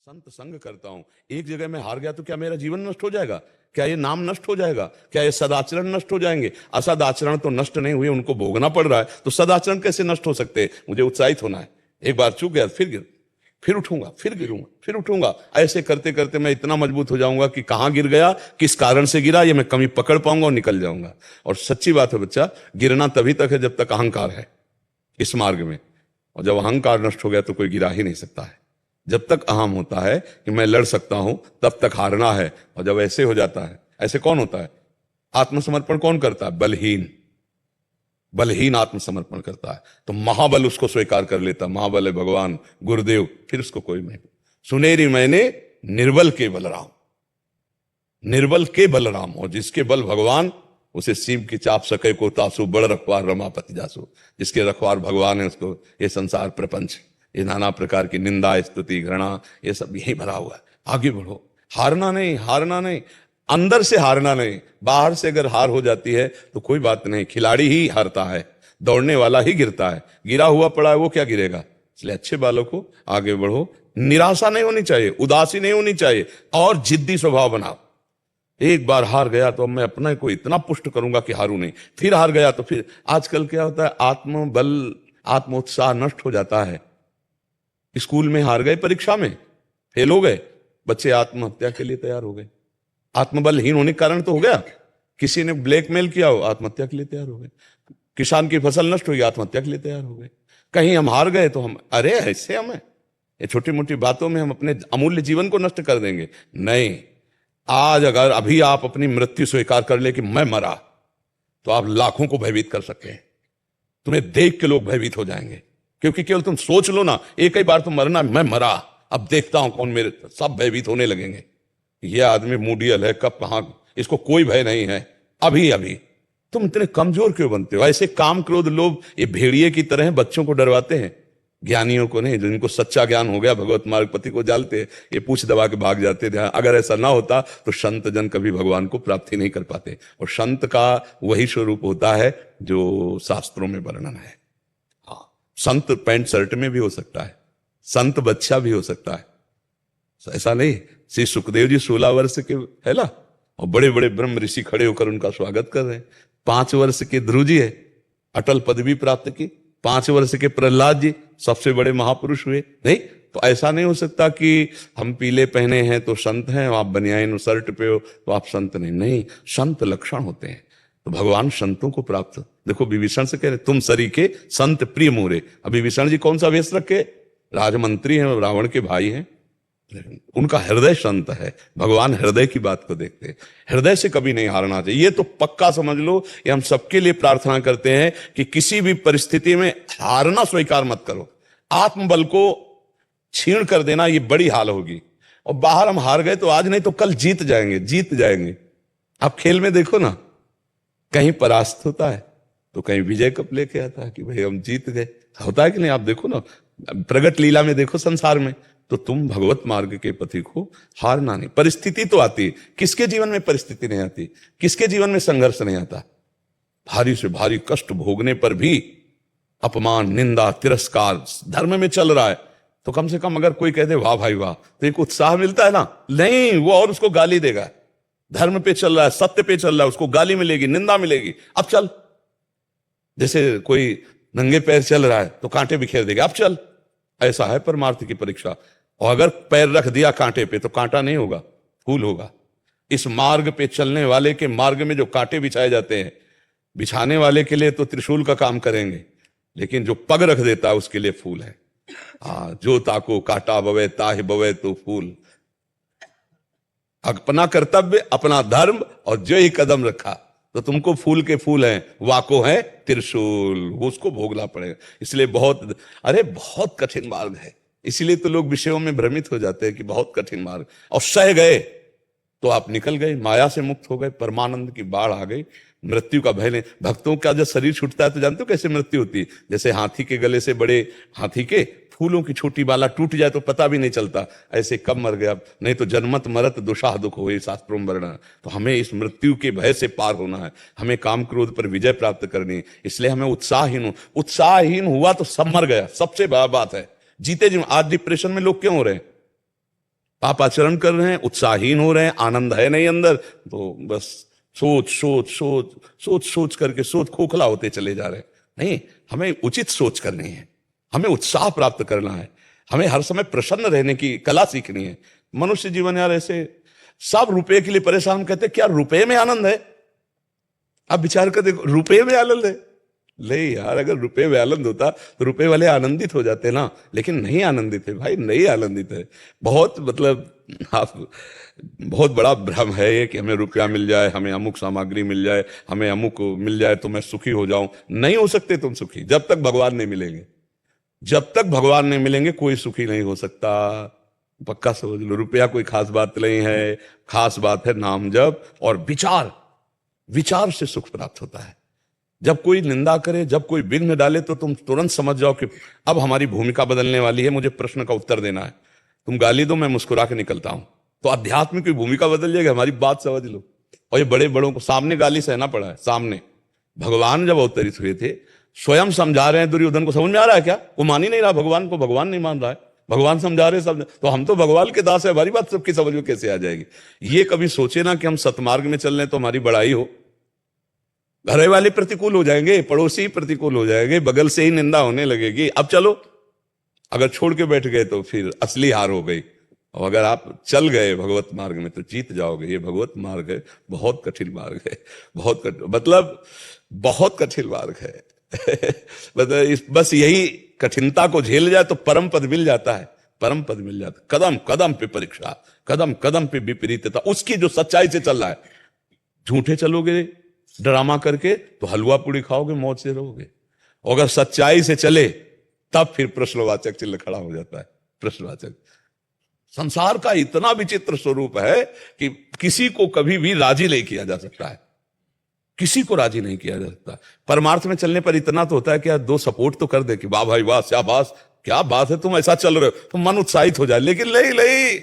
संत संग करता हूं, एक जगह में हार गया तो क्या मेरा जीवन नष्ट हो जाएगा? क्या ये नाम नष्ट हो जाएगा? क्या ये सदाचरण नष्ट हो जाएंगे? असदाचरण तो नष्ट नहीं हुए, उनको भोगना पड़ रहा है, तो सदाचरण कैसे नष्ट हो सकते हैं? मुझे उत्साहित होना है। एक बार चूक गया फिर उठूंगा, फिर गिरूंगा, फिर उठूंगा। ऐसे करते करते मैं इतना मजबूत हो जाऊंगा कि कहां गिर गया, किस कारण से गिरा, ये मैं कमी पकड़ पाऊंगा और निकल जाऊंगा। और सच्ची बात है बच्चा, गिरना तभी तक है जब तक अहंकार है इस मार्ग में, और जब अहंकार नष्ट हो गया तो कोई गिरा ही नहीं सकता है। जब तक अहम होता है कि मैं लड़ सकता हूं, तब तक हारना है। और जब ऐसे हो जाता है, ऐसे कौन होता है? आत्मसमर्पण कौन करता है? बलहीन। बलहीन आत्मसमर्पण करता है तो महाबल उसको स्वीकार कर लेता। महाबल है भगवान गुरुदेव, फिर उसको कोई नहीं। सुनेरी मैंने निर्बल के बलराम, निर्बल के बलराम, और जिसके बल भगवान, उसे सीम की चाप सके को तासु, बड़ रखवार रमापति जासु। जिसके रखवार भगवान है, उसको ये संसार प्रपंच, ये नाना प्रकार की निंदा, स्तुति, घृणा, ये सब यही भरा हुआ है। आगे बढ़ो, हारना नहीं, हारना नहीं, अंदर से हारना नहीं। बाहर से अगर हार हो जाती है तो कोई बात नहीं, खिलाड़ी ही हारता है, दौड़ने वाला ही गिरता है। गिरा हुआ पड़ा है वो क्या गिरेगा? इसलिए अच्छे बालों को आगे बढ़ो, निराशा नहीं होनी चाहिए, उदासी नहीं होनी चाहिए, और जिद्दी स्वभाव बनाओ। एक बार हार गया तो अब मैं अपने को इतना पुष्ट करूंगा कि हारू नहीं। फिर हार गया तो फिर, आजकल क्या होता है, आत्मबल, आत्मोत्साह नष्ट हो जाता है। स्कूल में हार गए, परीक्षा में फेल हो गए, बच्चे आत्महत्या के लिए तैयार हो गए। आत्मबलहीन होने के कारण तो हो गया। किसी ने ब्लैकमेल किया हो, आत्महत्या के लिए तैयार हो गए। किसान की फसल नष्ट हुई, आत्महत्या के लिए तैयार हो गए। कहीं हम हार गए तो हम, अरे ऐसे हमें ये छोटी मोटी बातों में हम अपने अमूल्य जीवन को नष्ट कर देंगे। नहीं, आज अगर अभी आप अपनी मृत्यु स्वीकार कर ले कि मैं मरा, तो आप लाखों को भयभीत कर सकते हैं। तुम्हें देख के लोग भयभीत हो जाएंगे, क्योंकि केवल तुम सोच लो ना एक ही बार तुम मरना, मैं मरा, अब देखता हूं कौन मेरे, सब भयभीत होने लगेंगे। यह आदमी मूडियल है, कब कहां, इसको कोई भय नहीं है। अभी अभी तुम इतने कमजोर क्यों बनते हो? ऐसे काम क्रोध लोग ये भेड़िए की तरह बच्चों को डरवाते हैं, ज्ञानियों को नहीं। जिनको सच्चा ज्ञान हो गया, भगवत मार्ग पति को जानते हैं, ये पूछ दबा के भाग जाते थे। अगर ऐसा ना होता तो संत जन कभी भगवान को प्राप्ति नहीं कर पाते। और संत का वही स्वरूप होता है जो शास्त्रों में वर्णन है। हाँ, संत पैंट शर्ट में भी हो सकता है, संत बच्चा भी हो सकता है, ऐसा नहीं। श्री सुखदेव जी 16 वर्ष के है ना, और बड़े बड़े ब्रह्म ऋषि खड़े होकर उनका स्वागत कर रहे हैं। 5 वर्ष के ध्रुव जी है, अटल पदवी प्राप्त की। 5 वर्ष के प्रहलाद जी सबसे बड़े महापुरुष हुए। नहीं तो ऐसा नहीं हो सकता कि हम पीले पहने हैं तो संत हैं, आप बनियान शर्ट पे हो तो आप संत नहीं। नहीं, संत लक्षण होते हैं। तो भगवान संतों को प्राप्त, देखो विभीषण से कह रहे तुम सरीखे संत प्रिय मोरे। अब विभीषण जी कौन सा वेश रखे? राजमंत्री हैं, रावण के भाई हैं, उनका हृदय संत है। भगवान हृदय की बात को देखते हैं, हृदय से कभी नहीं हारना चाहिए। ये तो पक्का समझ लो, ये हम सबके लिए प्रार्थना करते हैं कि किसी भी परिस्थिति में हारना स्वीकार मत करो। आत्मबल को छीण कर देना ये बड़ी हाल होगी। और बाहर हम हार गए तो आज नहीं तो कल जीत जाएंगे, जीत जाएंगे। आप खेल में देखो ना, कहीं परास्त होता है तो कहीं विजय कप लेके आता है कि भाई हम जीत गए, होता है कि नहीं? आप देखो ना, प्रगट लीला में देखो संसार में। तो तुम भगवत मार्ग के पथि को हारना नहीं। परिस्थिति तो आती है, किसके जीवन में परिस्थिति नहीं आती? किसके जीवन में संघर्ष नहीं आता? भारी से भारी कष्ट भोगने पर भी, अपमान, निंदा, तिरस्कार धर्म में चल रहा है तो कम से कम अगर कोई कह दे वाह भाई वाह, तो एक उत्साह मिलता है ना। नहीं, वो और उसको गाली देगा। धर्म पे चल रहा है, सत्य पे चल रहा है, उसको गाली मिलेगी, निंदा मिलेगी। अब चल, जैसे कोई नंगे पैर चल रहा है तो कांटे बिखेर देगा, अब चल। ऐसा है परमार्थ की परीक्षा। और अगर पैर रख दिया कांटे पे तो कांटा नहीं होगा, फूल होगा। इस मार्ग पे चलने वाले के मार्ग में जो कांटे बिछाए जाते हैं, बिछाने वाले के लिए तो त्रिशूल का काम करेंगे, लेकिन जो पग रख देता है उसके लिए फूल है। जो ताको काटा बवे ताहि बवे तो फूल। अपना कर्तव्य, अपना धर्म, और जो ही कदम रखा तो तुमको फूल के फूल हैं, वाको है त्रिशूल, वो उसको भोगना पड़ेगा। इसलिए बहुत कठिन मार्ग है। इसीलिए तो लोग विषयों में भ्रमित हो जाते हैं कि बहुत कठिन मार्ग, और सह गए तो आप निकल गए, माया से मुक्त हो गए, परमानंद की बाढ़ आ गई, मृत्यु का भय नहीं। भक्तों का जब शरीर छूटता है तो जानते हो कैसे मृत्यु होती है? जैसे हाथी के गले से बड़े हाथी के फूलों की छोटी बाला टूट जाए तो पता भी नहीं चलता, ऐसे कब मर गया। नहीं तो जन्मत मरत दुशाह दुख हो, शास्त्रों में वर्णन। तो हमें इस मृत्यु के भय से पार होना है, हमें काम क्रोध पर विजय प्राप्त करनी है। इसलिए हमें उत्साहहीन हुआ तो सब मर गया, सबसे बड़ा बात है। जीते जी आज डिप्रेशन में लोग क्यों हो रहे हैं? पाप आचरण कर रहे हैं, उत्साहहीन हो रहे हैं, आनंद है नहीं अंदर, तो बस सोच सोच सोच सोच सोच करके सोच खोखला होते चले जा रहे हैं। नहीं, हमें उचित सोच करनी है, हमें उत्साह प्राप्त करना है, हमें हर समय प्रसन्न रहने की कला सीखनी है। मनुष्य जीवन यार ऐसे सब रुपए के लिए परेशान, कहते क्या रुपए में आनंद है? आप विचार कर देखो, रुपए में आनंद है? नहीं यार, अगर रुपए में आनंद होता तो रुपए वाले आनंदित हो जाते ना, लेकिन नहीं आनंदित है भाई, नहीं आनंदित है। बहुत मतलब आप बहुत बड़ा भ्रम है ये कि हमें रुपया मिल जाए, हमें अमुक सामग्री मिल जाए, हमें अमुक मिल जाए तो मैं सुखी हो जाऊं। नहीं हो सकते तुम सुखी जब तक भगवान नहीं मिलेंगे। जब तक भगवान नहीं मिलेंगे कोई सुखी नहीं हो सकता, पक्का समझ लो। रुपया कोई खास बात नहीं है, खास बात है नाम जप और विचार। विचार से सुख प्राप्त होता है। जब कोई निंदा करे, जब कोई विघ्न डाले, तो तुम तुरंत समझ जाओ कि अब हमारी भूमिका बदलने वाली है, मुझे प्रश्न का उत्तर देना है। तुम गाली दो, मैं मुस्कुरा के निकलता हूं, तो अध्यात्म की भूमिका बदल जाएगी। हमारी बात समझ लो। और ये बड़े बड़ों को सामने गाली सहना पड़ा है। सामने भगवान जब अवतरित हुए थे, स्वयं समझा रहे हैं दुर्योधन को, समझ में आ रहा है क्या? वो मान ही नहीं रहा भगवान को, भगवान नहीं मान रहा है, भगवान समझा रहे सब, तो हम तो भगवान के दास है, हमारी बात सबकी समझ में कैसे आ जाएगी? ये कभी सोचे ना कि हम सतमार्ग में चल रहे तो हमारी बड़ाई हो। घरे वाले प्रतिकूल हो जाएंगे, पड़ोसी प्रतिकूल हो जाएंगे, बगल से ही निंदा होने लगेगी। अब चलो, अगर छोड़ के बैठ गए तो फिर असली हार हो गई। और अगर आप चल गए भगवत मार्ग में तो जीत जाओगे। ये भगवत मार्ग है, बहुत कठिन मार्ग है, मतलब बहुत कठिन मार्ग है। मतलब बस यही कठिनता को झेल जाए तो परम पद मिल जाता है, परम पद मिल जाता है। कदम कदम पे परीक्षा, कदम कदम पे विपरीतता, उसकी जो सच्चाई से चल रहा है। झूठे चलोगे ड्रामा करके तो हलवा पूड़ी खाओगे, मौज से रहोगे। और अगर सच्चाई से चले तब फिर प्रश्नवाचक चिन्ह खड़ा हो जाता है। प्रश्नवाचक। संसार का इतना विचित्र स्वरूप है कि किसी को कभी भी राजी नहीं किया जा सकता है, किसी को राजी नहीं किया जा सकता। परमार्थ में चलने पर इतना तो होता है कि यार दो सपोर्ट तो कर दे कि वाह भाई वाह, शाबाश, क्या बात है, तुम ऐसा चल रहे हो, तो मन उत्साहित हो जाए। लेकिन नहीं नहीं,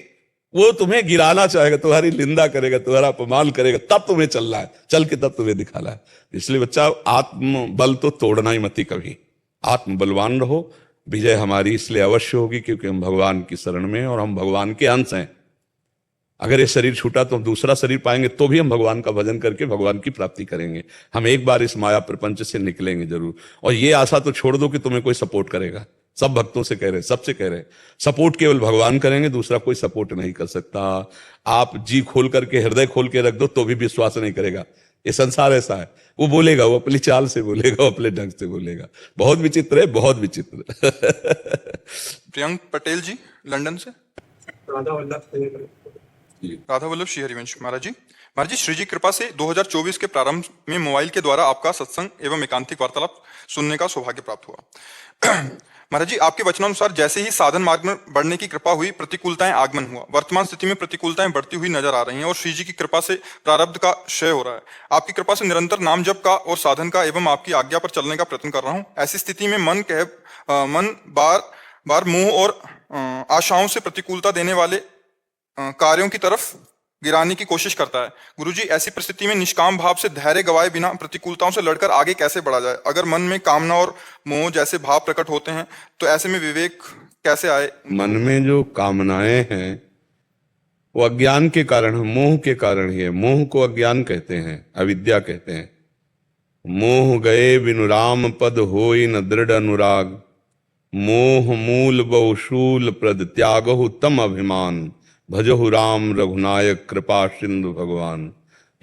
वो तुम्हें गिराना चाहेगा, तुम्हारी निंदा करेगा, तुम्हारा अपमान करेगा, तब तुम्हें चलना है, चल के तब तुम्हें दिखाना है। इसलिए बच्चा, आत्म बल तो तोड़ना ही मत कभी। आत्म बलवान रहो। विजय हमारी इसलिए अवश्य होगी क्योंकि हम भगवान की शरण में और हम भगवान के अंश हैं। अगर ये शरीर छूटा तो हम दूसरा शरीर पाएंगे, तो भी हम भगवान का भजन करके भगवान की प्राप्ति करेंगे। हम एक बार इस माया प्रपंच से निकलेंगे जरूर। और ये आशा तो छोड़ दो कि तुम्हें कोई सपोर्ट करेगा। सब भक्तों से कह रहे हैं, सबसे कह रहे हैं, सपोर्ट केवल भगवान करेंगे, दूसरा कोई सपोर्ट नहीं कर सकता। आप जी खोल करके, हृदय खोल के रख दो तो भी विश्वास नहीं करेगा। ये संसार ऐसा है, वो बोलेगा, वो अपनी चाल से बोलेगा, वो अपने ढंग से बोलेगा। बहुत विचित्र है, बहुत विचित्र। प्रियंक पटेल जी, लंदन से। राधा वल्लभ श्री हरिवंश। महाराज जी, श्री जी कृपा से 2024 के प्रारंभ में मोबाइल के द्वारा आपका सत्संग एवं एकांतिक वार्तालाप सुनने का सौभाग्य प्राप्त हुआ। महाराज जी, आपके वचनानुसार जैसे ही साधन मार्ग में बढ़ने की कृपा हुई, प्रतिकूलताएं आगमन हुआ। वर्तमान स्थिति में प्रतिकूलताएं बढ़ती हुई नजर आ रही हैं और श्री जी की कृपा से प्रारब्ध का क्षय हो रहा है। आपकी कृपा से निरंतर नाम जप का और साधन का एवं आपकी आज्ञा पर चलने का प्रयत्न कर रहा हूँ। ऐसी स्थिति में मन बार बार मोह और आशाओं से प्रतिकूलता देने वाले कार्यों की तरफ गिराने की कोशिश करता है। गुरुजी, ऐसी परिस्थिति में निष्काम भाव से धैर्य गवाए बिना प्रतिकूलताओं से लड़कर आगे कैसे बढ़ा जाए? अगर मन में कामना और मोह जैसे भाव प्रकट होते हैं तो ऐसे में विवेक कैसे आए? मन में जो कामनाएं हैं वो अज्ञान के कारण है, मोह के कारण ही है। मोह को अज्ञान कहते हैं, अविद्या कहते हैं। मोह गए बिनु राम पद होई न दृढ़ अनुराग, मोह मूल बहुशूल प्रद त्यागहु तम अभिमान, भजहु राम रघुनायक कृपा सिंधु भगवान।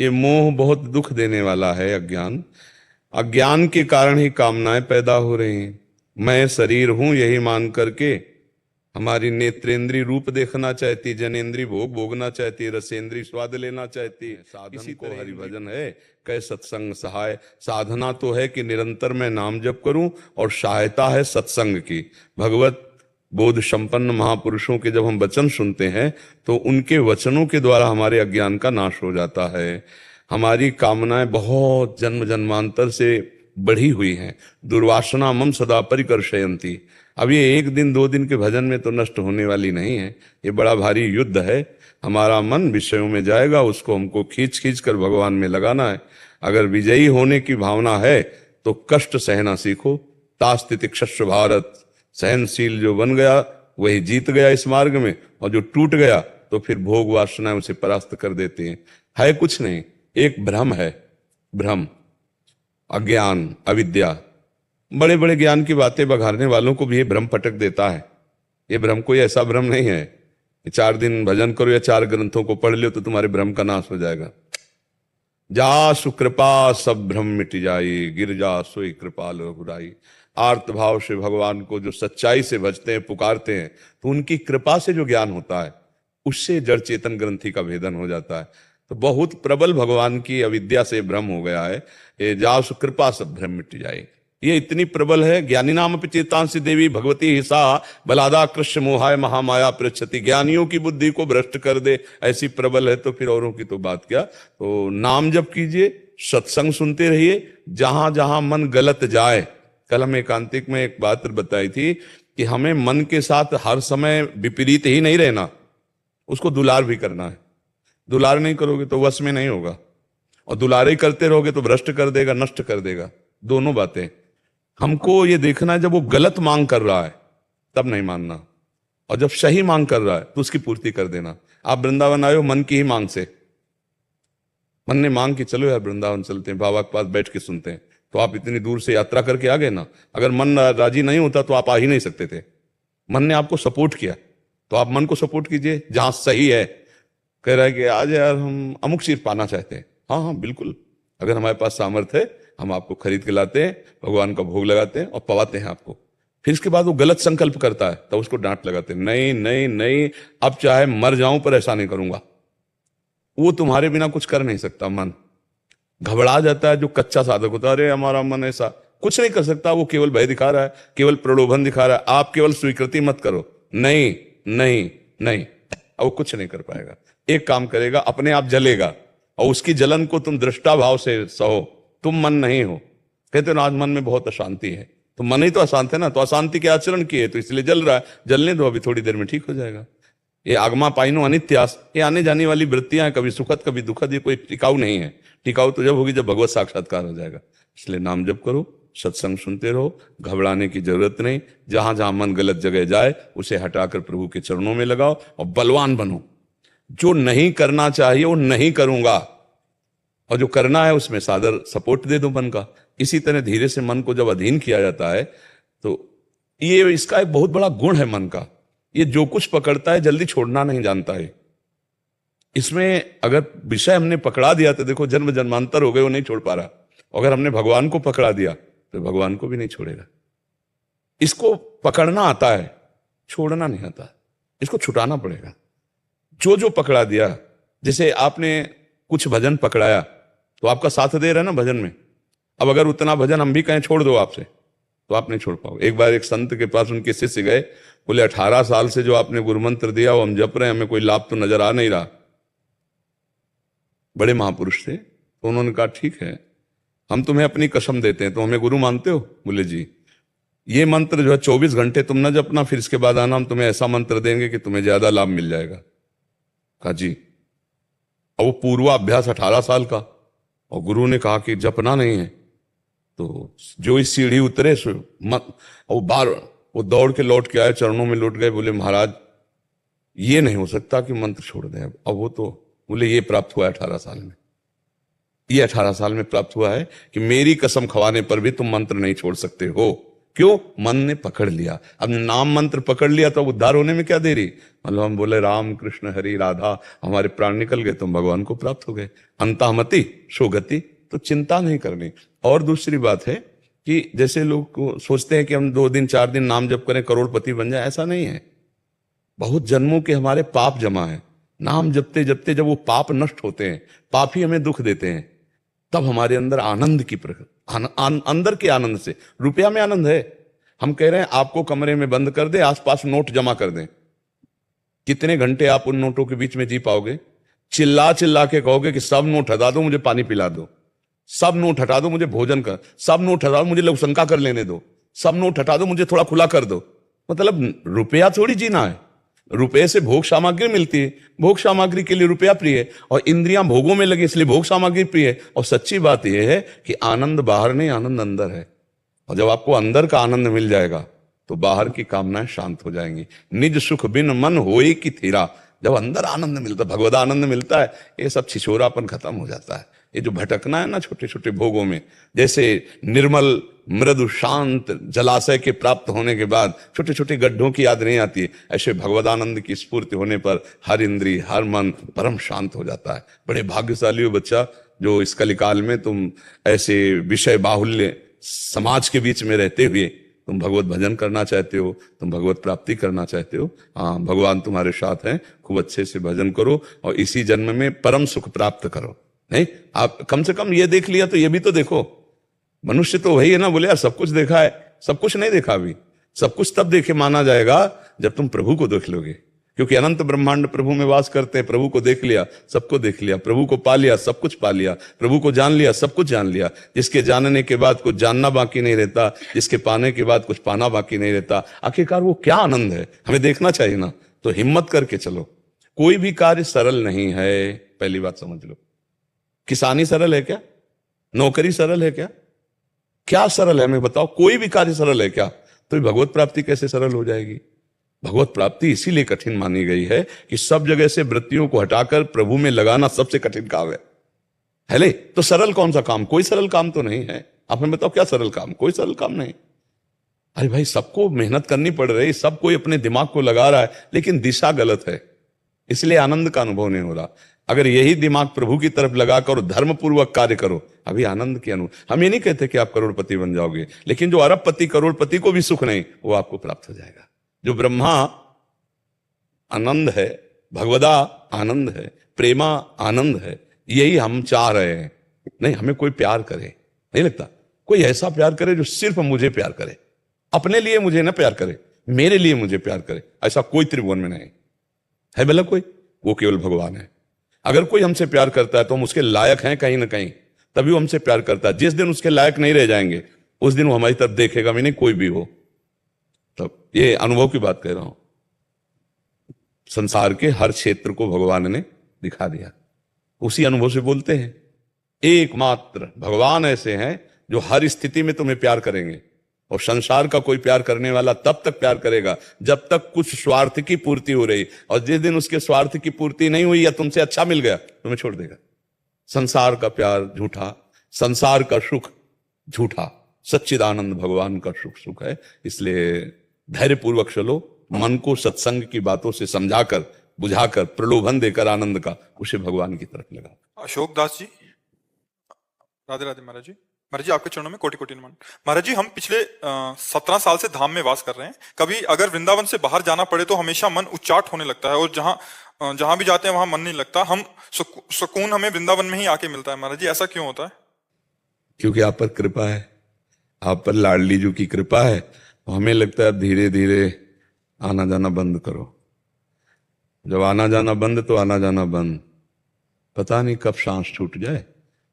ये मोह बहुत दुख देने वाला है, अज्ञान। अज्ञान के कारण ही कामनाएं पैदा हो रही हैं। मैं शरीर हूं यही मान करके हमारी नेत्रेंद्री रूप देखना चाहती, जनेन्द्री भोग भोगना चाहती, रसेंद्री स्वाद लेना चाहती। साधन को हरिभजन है, कै सत्संग सहाय। साधना तो है कि निरंतर मैं नाम जप करूं और सहायता है सत्संग की। भगवत बोध संपन्न महापुरुषों के जब हम वचन सुनते हैं तो उनके वचनों के द्वारा हमारे अज्ञान का नाश हो जाता है। हमारी कामनाएं बहुत जन्म जन्मांतर से बढ़ी हुई हैं। दुर्वासना मम सदा परिकर्षयन्ति। अब ये एक दिन दो दिन के भजन में तो नष्ट होने वाली नहीं है। ये बड़ा भारी युद्ध है। हमारा मन विषयों में जाएगा, उसको हमको खींच खींच कर भगवान में लगाना है। अगर विजयी होने की भावना है तो कष्ट सहना सीखो। तास्तितिक्षस्व भारत, सहनशील जो बन गया वही जीत गया इस मार्ग में, और जो टूट गया तो तो फिर भोग वासनाएं उसे परास्त कर देती हैं। है कुछ नहीं, एक भ्रम है, भ्रम, अज्ञान, अविद्या। बड़े बड़े ज्ञान की बातें बघारने वालों को भी ये भ्रम पटक देता है। ये भ्रम कोई ऐसा भ्रम नहीं है कि 4 दिन भजन करो या 4 ग्रंथों को पढ़ लो तो तुम्हारे भ्रम का नाश हो जाएगा। जा सुकृपा सब भ्रम मिट जाई, गिर जा सोई कृपाल रघुराई। आर्त भाव से भगवान को जो सच्चाई से भजते हैं, पुकारते हैं, तो उनकी कृपा से जो ज्ञान होता है उससे जड़ चेतन ग्रंथि का भेदन हो जाता है। तो बहुत प्रबल भगवान की अविद्या से भ्रम हो गया है। ये जा सुकृपा सब भ्रम मिट जाए, ये इतनी प्रबल है। ज्ञानी नाम चेतांसी देवी भगवती हिसा बलादा कृष्ण मोहाय महामाया पृच्छति। ज्ञानियों की बुद्धि को भ्रष्ट कर दे, ऐसी प्रबल है, तो फिर औरों की तो बात क्या। तो नाम जप कीजिए, सत्संग सुनते रहिए, जहां जहां मन गलत जाए। कल हम एकांतिक में एक बात बताई थी कि हमें मन के साथ हर समय विपरीत ही नहीं रहना, उसको दुलार भी करना है। दुलार नहीं करोगे तो वश में नहीं होगा, और दुलारे ही करते रहोगे तो भ्रष्ट कर देगा, नष्ट कर देगा। दोनों बातें हमको ये देखना है। जब वो गलत मांग कर रहा है तब नहीं मानना, और जब सही मांग कर रहा है तो उसकी पूर्ति कर देना। आप वृंदावन आए हो मन की ही मांग से, मन ने मांग कि चलो यार वृंदावन चलते हैं, बाबा के पास बैठ के सुनते हैं, तो आप इतनी दूर से यात्रा करके आ गए ना। अगर मन राजी नहीं होता तो आप आ ही नहीं सकते थे। मन ने आपको सपोर्ट किया, तो आप मन को सपोर्ट कीजिए जहां सही है। कह रहा है कि आज यार हम अमुक चीज पाना चाहते हैं, हाँ हाँ बिल्कुल, अगर हमारे पास सामर्थ्य है हम आपको खरीद के लाते हैं, भगवान का भोग लगाते हैं और पवाते हैं आपको। फिर इसके बाद वो गलत संकल्प करता है तो उसको डांट लगाते हैं, नहीं नहीं नहीं, अब चाहे मर जाऊं पर ऐसा नहीं करूंगा। वो तुम्हारे बिना कुछ कर नहीं सकता। मन घबरा जाता है जो कच्चा साधक होता है, अरे हमारा मन ऐसा कुछ नहीं कर सकता, वो केवल भय दिखा रहा है, केवल प्रलोभन दिखा रहा है। आप केवल स्वीकृति मत करो, नहीं नहीं नहीं, अब वो कुछ नहीं कर पाएगा। एक काम करेगा, अपने आप जलेगा, और उसकी जलन को तुम दृष्टा भाव से सहो। तुम मन नहीं हो। कहते हो आज मन में बहुत अशांति है, तो मन ही तो अशांत है ना, तो अशांति के आचरण किए तो इसलिए जल रहा है। जलने दो, अभी थोड़ी देर में ठीक हो जाएगा। ये आगमा पाइनो अनित्यास, ये आने जाने वाली वृत्तियां, कभी सुखद कभी दुखद, ये कोई टिकाऊ नहीं है। टिकाऊ तो जब होगी जब भगवत साक्षात्कार हो जाएगा। इसलिए नाम जप करो, सत्संग सुनते रहो, घबराने की जरूरत नहीं। जहां जहां मन गलत जगह जाए उसे हटाकर प्रभु के चरणों में लगाओ और बलवान बनो। जो नहीं करना चाहिए वो नहीं करूंगा, और जो करना है उसमें सादर सपोर्ट दे दो मन का। इसी तरह धीरे से मन को जब अधीन किया जाता है तो ये इसका एक बहुत बड़ा गुण है मन का। ये जो कुछ पकड़ता है जल्दी छोड़ना नहीं जानता है। इसमें अगर विषय हमने पकड़ा दिया तो देखो जन्म जन्मांतर हो गए, वो नहीं छोड़ पा रहा। अगर हमने भगवान को पकड़ा दिया तो भगवान को भी नहीं छोड़ेगा। इसको पकड़ना आता है, छोड़ना नहीं आता, इसको छुटाना पड़ेगा। जो जो पकड़ा दिया, जैसे आपने कुछ भजन पकड़ाया तो आपका साथ दे रहा है ना भजन में। अब अगर उतना भजन हम भी कहें छोड़ दो आपसे, तो आप नहीं छोड़ पाओगे। एक बार एक संत के पास उनके शिष्य गए, बोले 18 साल से जो आपने गुरु मंत्र दिया वो हम जप रहे हैं, हमें कोई लाभ तो नजर आ नहीं रहा। बड़े महापुरुष थे, तो उन्होंने कहा ठीक है, हम तुम्हें अपनी कसम देते हैं, तो हमें गुरु मानते हो? बोले जी। ये मंत्र जो है 24 घंटे तुम न जपना, फिर इसके बाद आना, हम तुम्हें ऐसा मंत्र देंगे कि तुम्हें ज्यादा लाभ मिल जाएगा। कहा जी। और वो पूर्वाभ्यास 18 साल का, और गुरु ने कहा कि जपना नहीं है। तो जो इस सीढ़ी उतरे और बार वो दौड़ के लौट के आए, चरणों में लौट गए, बोले महाराज ये नहीं हो सकता कि मंत्र छोड़ दें। अब वो तो बोले ये प्राप्त हुआ है 18 साल में, ये 18 साल में प्राप्त हुआ है कि मेरी कसम खवाने पर भी तुम मंत्र नहीं छोड़ सकते हो। क्यों? मन ने पकड़ लिया। अब नाम मंत्र पकड़ लिया तो उद्धार होने में क्या देरी। मतलब हम बोले राम कृष्ण हरि राधा, हमारे प्राण निकल गए, तुम भगवान को प्राप्त हो गए। अंतःमति सुगति, तो चिंता नहीं करनी। और दूसरी बात है कि जैसे लोग सोचते हैं कि हम 2 दिन 4 दिन नाम जप करें करोड़पति बन जाए, ऐसा नहीं है। बहुत जन्मों के हमारे पाप जमा है। नाम जपते जपते जब वो पाप नष्ट होते हैं, पाप ही हमें दुख देते हैं, तब हमारे अंदर आनंद की अंदर के आनंद से, रुपया में आनंद है। हम कह रहे हैं आपको कमरे में बंद कर दे, आसपास नोट जमा कर दें, कितने घंटे आप उन नोटों के बीच में जी पाओगे? चिल्ला चिल्ला के कहोगे कि सब नोट हटा दो, मुझे पानी पिला दो, सब नोट हटा दो, मुझे भोजन कर, सब नोट हटा दो, मुझे लघुशंका कर लेने दो, सब नोट हटा दो, मुझे थोड़ा खुला कर दो। मतलब रुपया थोड़ी जीना है। रुपये से भोग सामग्री मिलती है, भोग सामग्री के लिए रुपया प्रिय है, और इंद्रियां भोगों में लगी इसलिए भोग सामग्री प्रिय है। और सच्ची बात यह है कि आनंद बाहर नहीं, आनंद अंदर है। और जब आपको अंदर का आनंद मिल जाएगा तो बाहर की कामनाएं शांत हो जाएंगी। निज सुख बिन मन होए की थीरा, जब अंदर आनंद मिलता है, भगवद आनंद मिलता है, ये सब छिछोरापन खत्म हो जाता है। ये जो भटकना है ना छोटे छोटे भोगों में, जैसे निर्मल मृदु शांत जलाशय के प्राप्त होने के बाद छोटे छोटे गड्ढों की याद नहीं आती है, ऐसे भगवदानंद की स्फूर्ति होने पर हर इंद्री हर मन परम शांत हो जाता है। बड़े भाग्यशाली हो बच्चा जो इस कलिकाल में तुम ऐसे विषय बाहुल्य समाज के बीच में रहते हुए तुम भगवत भजन करना चाहते हो, तुम भगवत प्राप्ति करना चाहते हो। हाँ, भगवान तुम्हारे साथ हैं, खूब अच्छे से भजन करो और इसी जन्म में परम सुख प्राप्त करो। नहीं, आप कम से कम ये देख लिया तो ये भी तो देखो। मनुष्य तो वही है ना, बोले यार सब कुछ देखा है, सब कुछ नहीं देखा अभी। सब कुछ तब देखे माना जाएगा जब तुम प्रभु को देख लोगे, क्योंकि अनंत ब्रह्मांड प्रभु में वास करते हैं। प्रभु को देख लिया, सबको देख लिया। प्रभु को पा लिया, सब कुछ पा लिया। प्रभु को जान लिया, सब कुछ जान लिया। जिसके जानने के बाद कुछ जानना बाकी नहीं रहता, जिसके पाने के बाद कुछ पाना बाकी नहीं रहता। आखिरकार वो क्या आनंद है, हमें देखना चाहिए ना। तो हिम्मत करके चलो। कोई भी कार्य सरल नहीं है, पहली बात समझ लो। किसानी सरल है क्या? नौकरी सरल है क्या? क्या सरल है हमें बताओ? कोई भी कार्य सरल है क्या? तो भगवत प्राप्ति कैसे सरल हो जाएगी? भगवत प्राप्ति इसीलिए कठिन मानी गई है कि सब जगह से वृत्तियों को हटाकर प्रभु में लगाना सबसे कठिन काम है ले? तो सरल कौन सा काम? कोई सरल काम तो नहीं है। आप हमें बताओ क्या सरल काम? कोई सरल काम नहीं। अरे भाई, सबको मेहनत करनी पड़ रही, सब कोई अपने दिमाग को लगा रहा है, लेकिन दिशा गलत है, इसलिए आनंद का अनुभव नहीं हो रहा। अगर यही दिमाग प्रभु की तरफ लगाकर धर्म पूर्वक कार्य करो, अभी आनंद के अनुभव। हम ये नहीं कहते कि आप करोड़पति बन जाओगे, लेकिन जो अरबपति करोड़पति को भी सुख नहीं, वो आपको प्राप्त हो जाएगा। जो ब्रह्मा आनंद है, भगवदा आनंद है, प्रेमा आनंद है, यही हम चाह रहे हैं। नहीं, हमें कोई प्यार करे, नहीं लगता कोई ऐसा प्यार करे जो सिर्फ मुझे प्यार करे, अपने लिए मुझे ना प्यार करे, मेरे लिए मुझे प्यार करे। ऐसा कोई त्रिभुवन में नहीं है। भला कोई? वो केवल भगवान है। अगर कोई हमसे प्यार करता है तो हम उसके लायक हैं कहीं ना कहीं, तभी वो हमसे प्यार करता है। जिस दिन उसके लायक नहीं रह जाएंगे, उस दिन वो हमारी तरफ देखेगा भी नहीं, कोई भी हो। तब ये अनुभव की बात कह रहा हूं। संसार के हर क्षेत्र को भगवान ने दिखा दिया, उसी अनुभव से बोलते हैं। एकमात्र भगवान ऐसे हैं जो हर स्थिति में तुम्हें प्यार करेंगे, और संसार का कोई प्यार करने वाला तब तक प्यार करेगा जब तक कुछ स्वार्थ की पूर्ति हो रही, और जिस दिन उसके स्वार्थ की पूर्ति नहीं हुई या तुमसे अच्छा मिल गया, तुम्हें छोड़ देगा। संसार का प्यार झूठा, संसार का सुख झूठा, सच्चिदानंद भगवान का सुख सुख है। इसलिए धैर्यपूर्वक चलो, मन को सत्संग की बातों से समझाकर बुझाकर प्रलोभन देकर आनंद का उसे भगवान की तरफ लगा। अशोक दास जी, राधे राधे महाराज जी। महाराज जी, आपके चरणों में कोटि कोटि नमन। महाराज जी, हम पिछले 17 साल से धाम में वास कर रहे हैं। कभी अगर वृंदावन से बाहर जाना पड़े तो हमेशा मन उच्चाट होने लगता है, और जहां भी जाते हैं वहां मन नहीं लगता। हम सुकून हमें वृंदावन में ही आके मिलता है। महाराज जी, ऐसा क्यों होता है? क्योंकि आप पर कृपा है, आप पर लाडली जी की कृपा है। तो हमें लगता है धीरे धीरे आना जाना बंद करो। जब आना जाना बंद तो आना जाना बंद, पता नहीं कब सांस छूट जाए।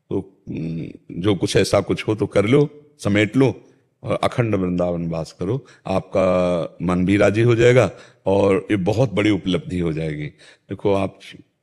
तो जो कुछ ऐसा कुछ हो तो कर लो, समेट लो और अखंड वृंदावन वास करो। आपका मन भी राजी हो जाएगा और ये बहुत बड़ी उपलब्धि हो जाएगी। देखो, आप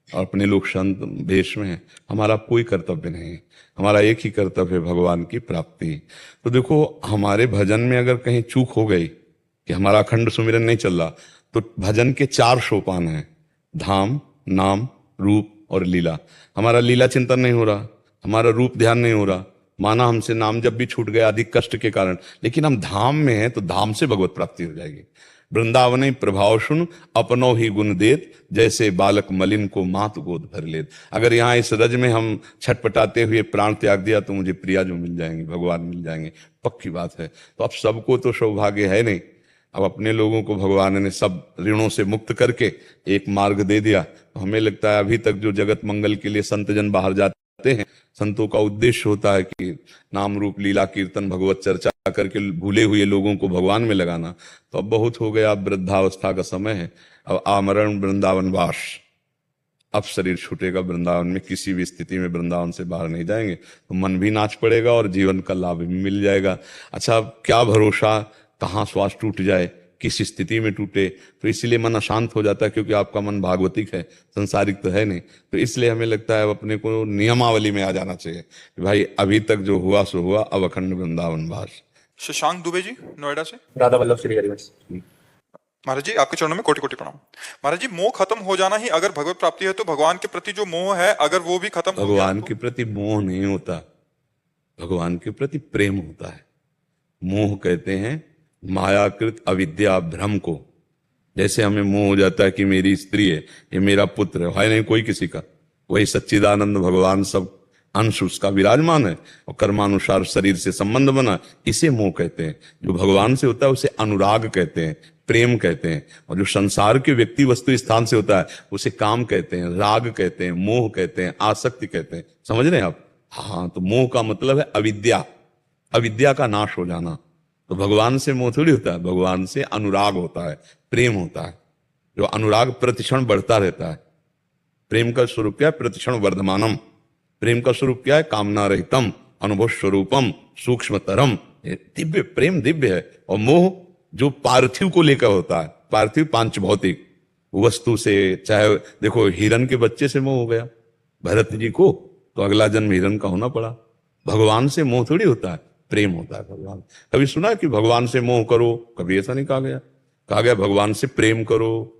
अपने लोग संत भेष में हैं, हमारा कोई कर्तव्य नहीं है। हमारा एक ही कर्तव्य है, भगवान की प्राप्ति। तो देखो, हमारे भजन में अगर कहीं चूक हो गई कि हमारा अखंड सुमिरन नहीं चल रहा, तो भजन के 4 सोपान हैं: धाम, नाम, रूप और लीला। हमारा लीला चिंतन नहीं हो रहा, हमारा रूप ध्यान नहीं हो रहा, माना हमसे नाम जब भी छूट गया अधिक कष्ट के कारण, लेकिन हम धाम में हैं तो धाम से भगवत प्राप्ति हो जाएगी। वृंदावन प्रभाव सुन अपनो ही गुण देत, जैसे बालक मलिन को मात गोद भर लेत। अगर यहाँ इस रज में हम छटपटाते हुए प्राण त्याग दिया तो मुझे प्रिया जो मिल जाएंगे, भगवान मिल जाएंगे, पक्की बात है। तो अब सबको तो सौभाग्य है नहीं। अब अपने लोगों को भगवान ने सब ऋणों से मुक्त करके एक मार्ग दे दिया। तो हमें लगता है अभी तक जो जगत मंगल के लिए संत जन बाहर जाते हैं, संतों का उद्देश्य होता है कि नाम रूप लीला कीर्तन भगवत चर्चा करके भूले हुए लोगों को भगवान में लगाना। तो अब बहुत हो गया, अब वृद्धावस्था का समय है, अब आमरण वृंदावन वास। अब शरीर छूटेगा वृंदावन में, किसी भी स्थिति में वृंदावन से बाहर नहीं जाएंगे तो मन भी नाच पड़ेगा और जीवन का लाभ भी मिल जाएगा। अच्छा, अब क्या भरोसा कहाँ श्वास टूट जाए, किस स्थिति में टूटे। तो इसलिए मन अशांत हो जाता है, क्योंकि आपका मन भागवतिक है, संसारिक तो है नहीं। तो इसलिए हमें लगता है अब अपने को नियमावली में आ जाना चाहिए कि भाई अभी तक जो हुआ सो हुआ, अब अखंड वृंदावन वास। शशांक दुबे जी, नोएडा से। राधा वल्लभ श्री हरिवंश। महाराज जी आपके चरणों में कोटि कोटि प्रणाम। महाराज जी मोह खत्म हो जाना ही अगर भगवत प्राप्ति है तो भगवान के प्रति जो मोह है अगर वो भी खत्म हो गया भगवान तो? के प्रति मोह नहीं होता, भगवान के प्रति प्रेम होता है। मोह कहते हैं मायाकृत अविद्या भ्रम को। जैसे हमें मोह हो जाता है कि मेरी स्त्री है, ये मेरा पुत्र है नहीं कोई किसी का, वही सच्चिदानंद भगवान सब अंश उसका विराजमान है और कर्मानुसार शरीर से संबंध बना, इसे मोह कहते हैं। जो भगवान से होता है उसे अनुराग कहते हैं, प्रेम कहते हैं। और जो संसार के व्यक्ति वस्तु स्थान से होता है उसे काम कहते हैं, राग कहते हैं, मोह कहते हैं, आसक्ति कहते हैं। समझ रहे हैं आप? हाँ, तो मोह का मतलब है अविद्या, अविद्या का नाश हो जाना। तो भगवान से मोह थोड़ी होता है, भगवान से अनुराग होता है, प्रेम होता है। जो अनुराग प्रतिक्षण बढ़ता रहता है। प्रेम का स्वरूप क्या है? प्रतिक्षण वर्धमानम। प्रेम का स्वरूप क्या है? कामना रहितम, अनुभव स्वरूपम, सूक्ष्मतरम। दिव्य प्रेम दिव्य है। और मोह जो पार्थिव को लेकर होता है, पार्थिव पांच भौतिक वस्तु से, चाहे देखो हिरन के बच्चे से मोह हो गया भरत जी को, तो अगला जन्म हिरन का होना पड़ा। भगवान से मोह थोड़ी होता है, प्रेम होता है। भगवान कभी सुना कि भगवान से मोह करो? कभी ऐसा नहीं कहा गया। कहा गया भगवान से प्रेम करो।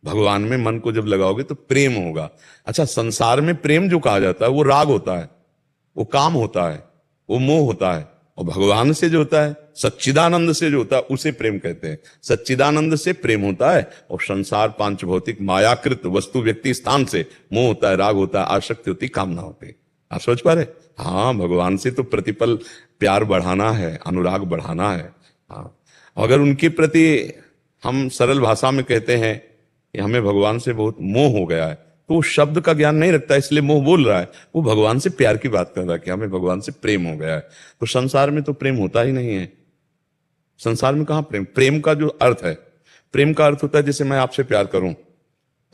भगवान में मन को जब लगाओगे तो प्रेम होगा। अच्छा, संसार में प्रेम जो कहा जाता है वो राग होता है, वो काम होता है, वो मोह होता है। और भगवान से जो होता है, सच्चिदानंद से जो होता है, उसे प्रेम कहते हैं। सच्चिदानंद से प्रेम होता है। और संसार पांच भौतिक मायाकृत वस्तु व्यक्ति स्थान से मोह होता है, राग होता है, आसक्ति होती, कामना होती। आप सोच पा रहे? हाँ, भगवान से तो प्रतिपल प्यार बढ़ाना है, अनुराग बढ़ाना है। हाँ, अगर उनके प्रति हम सरल भाषा में कहते हैं कि हमें भगवान से बहुत मोह हो गया है, तो वो शब्द का ज्ञान नहीं रखता, इसलिए मोह बोल रहा है। वो भगवान से प्यार की बात कर रहा है कि हमें भगवान से प्रेम हो गया है। तो संसार में तो प्रेम होता ही नहीं है। संसार में कहां प्रेम? प्रेम का जो अर्थ है, प्रेम का अर्थ होता है जैसे मैं आपसे प्यार करूं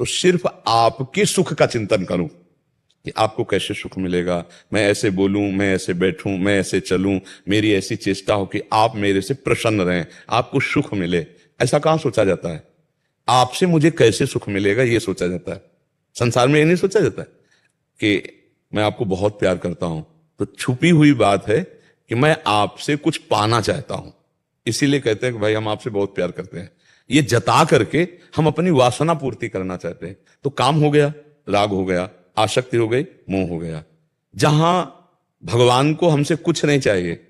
तो सिर्फ आपके सुख का चिंतन करूं कि आपको कैसे सुख मिलेगा, मैं ऐसे बोलूं, मैं ऐसे बैठूं, मैं ऐसे चलूं, मेरी ऐसी चेष्टा हो कि आप मेरे से प्रसन्न रहें, आपको सुख मिले। ऐसा कहां सोचा जाता है? आपसे मुझे कैसे सुख मिलेगा ये सोचा जाता है। संसार में ये नहीं सोचा जाता है कि मैं आपको बहुत प्यार करता हूं, तो छुपी हुई बात है कि मैं आपसे कुछ पाना चाहता हूं, इसीलिए कहते हैं कि भाई हम आपसे बहुत प्यार करते हैं। ये जता करके हम अपनी वासना पूर्ति करना चाहते हैं। तो काम हो गया, राग हो गया, आसक्ति हो गई, मोह हो गया। जहां भगवान को हमसे कुछ नहीं चाहिए,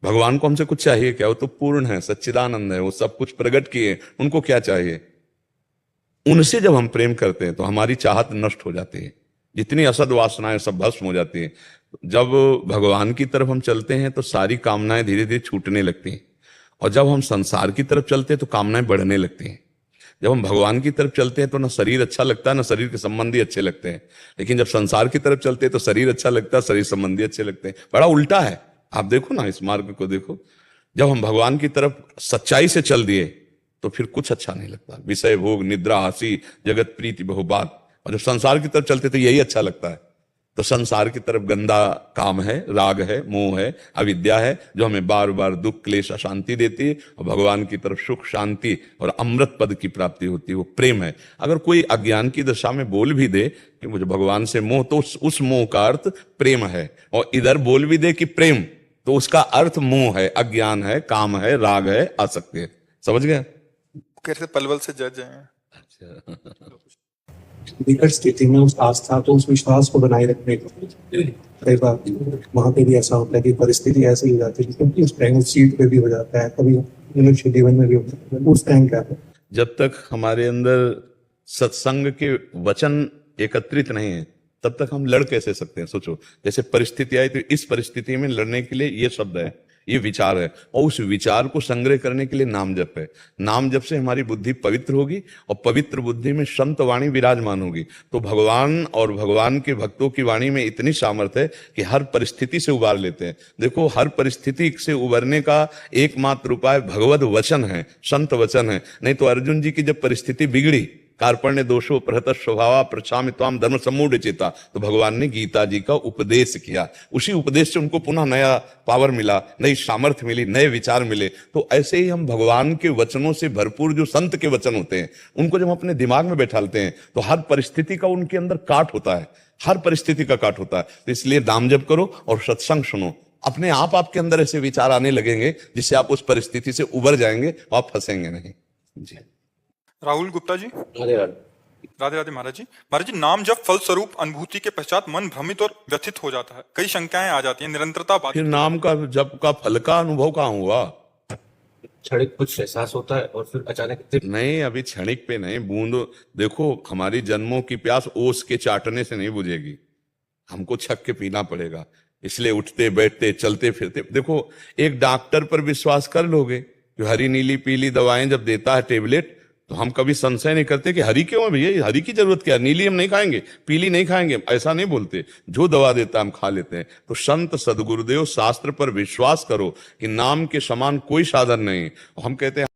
भगवान को हमसे कुछ चाहिए क्या? वो तो पूर्ण है, सच्चिदानंद है, वो सब कुछ प्रकट किए, उनको क्या चाहिए? उनसे जब हम प्रेम करते हैं तो हमारी चाहत नष्ट हो जाती है, जितनी असद वासनाएं सब भस्म हो जाती है। जब भगवान की तरफ हम चलते हैं तो सारी कामनाएं धीरे धीरे छूटने लगती हैं। और जब हम संसार की तरफ चलते हैं तो कामनाएं बढ़ने लगती हैं। जब हम भगवान की तरफ चलते हैं तो ना शरीर अच्छा लगता है, ना शरीर के संबंधी अच्छे लगते हैं। लेकिन जब संसार की तरफ चलते हैं तो शरीर अच्छा लगता है, शरीर संबंधी अच्छे लगते हैं। बड़ा उल्टा है। आप देखो ना, इस मार्ग को देखो। जब हम भगवान की तरफ सच्चाई से चल दिए तो फिर कुछ अच्छा नहीं लगता। विषय भोग, निद्रा, हंसी, जगत प्रीति, बहुबात। और जब संसार की तरफ चलते तो यही अच्छा लगता है। तो संसार की तरफ गंदा काम है, राग है, मोह है, अविद्या है, जो हमें बार बार दुख, क्लेश, अशांति देती है। और भगवान की तरफ सुख, शांति और अमृत पद की प्राप्ति होती है, वो प्रेम है। अगर कोई अज्ञान की दशा में बोल भी दे कि मुझे भगवान से मोह, तो उस मोह का अर्थ प्रेम है। और इधर बोल भी दे कि प्रेम, तो उसका अर्थ मोह है, अज्ञान है, काम है, राग है, आसक्ति है। समझ गए? कैसे पलवल से जज हैं। निकट स्थिति में उस आस्था को, उस विश्वास को बनाए रखने को कई बार वहां पे भी ऐसा होता है कि परिस्थिति ऐसी हो जाती है, क्योंकि उस टाइम सीट पे भी हो जाता है, कभी मनुष्य जीवन में भी होता है। उस टाइम क्या है? जब तक हमारे अंदर सत्संग के वचन एकत्रित नहीं है तब तक हम लड़ कैसे सकते हैं? सोचो, जैसे परिस्थिति आई तो इस परिस्थिति में लड़ने के लिए ये शब्द है, ये विचार है, और उस विचार को संग्रह करने के लिए नाम जप है। नाम जप से हमारी बुद्धि पवित्र होगी और पवित्र बुद्धि में संत वाणी विराजमान होगी। तो भगवान और भगवान के भक्तों की वाणी में इतनी सामर्थ्य है कि हर परिस्थिति से उबार लेते हैं। देखो, हर परिस्थिति से उबरने का एकमात्र उपाय भगवत वचन है, संत वचन है। नहीं तो अर्जुन जी की जब परिस्थिति बिगड़ी, कार्पण्य दोषो प्रहत स्वभावा प्रचामि त्वाम धर्म सम्मूढ़ चेता, तो भगवान ने गीता जी का उपदेश किया। उसी उपदेश से उनको पुनः नया पावर मिला, नई सामर्थ्य मिली, नए विचार मिले। तो ऐसे ही हम भगवान के वचनों से भरपूर जो संत के वचन होते हैं, उनको जब हम अपने दिमाग में बैठालते हैं तो हर परिस्थिति का उनके अंदर काट होता है, हर परिस्थिति का काट होता है। तो इसलिए नाम जप करो और सत्संग सुनो, अपने आप आपके अंदर ऐसे विचार आने लगेंगे जिससे आप उस परिस्थिति से उबर जाएंगे और आप फंसेंगे नहीं। जी। राहुल गुप्ता जी। राधे राधे। राधे राधे महाराज जी। महाराज जी, नाम जब फल स्वरूप अनुभूति के पश्चात मन भ्रमित और व्यथित हो जाता है, कई शंकाएं आ जाती हैं, निरंतरता बाधित फिर नाम का जप का फल का अनुभव कहाँ हुआ? क्षणिक कुछ एहसास होता है और फिर अचानक नहीं, अभी क्षणिक पे नहीं, बूंद। देखो, हमारी जन्मों की प्यास ओस के चाटने से नहीं बुझेगी, हमको छक के पीना पड़ेगा। इसलिए उठते बैठते चलते फिरते, देखो एक डॉक्टर पर विश्वास कर लोगे कि हरी नीली पीली दवाएं जब देता है टेबलेट, तो हम कभी संशय नहीं करते कि हरी क्यों है भैया, हरी की जरूरत क्या है, नीली हम नहीं खाएंगे, पीली नहीं खाएंगे, ऐसा नहीं बोलते। जो दवा देता है हम खा लेते हैं। तो संत सदगुरुदेव शास्त्र पर विश्वास करो कि नाम के समान कोई साधन नहीं। हम कहते हैं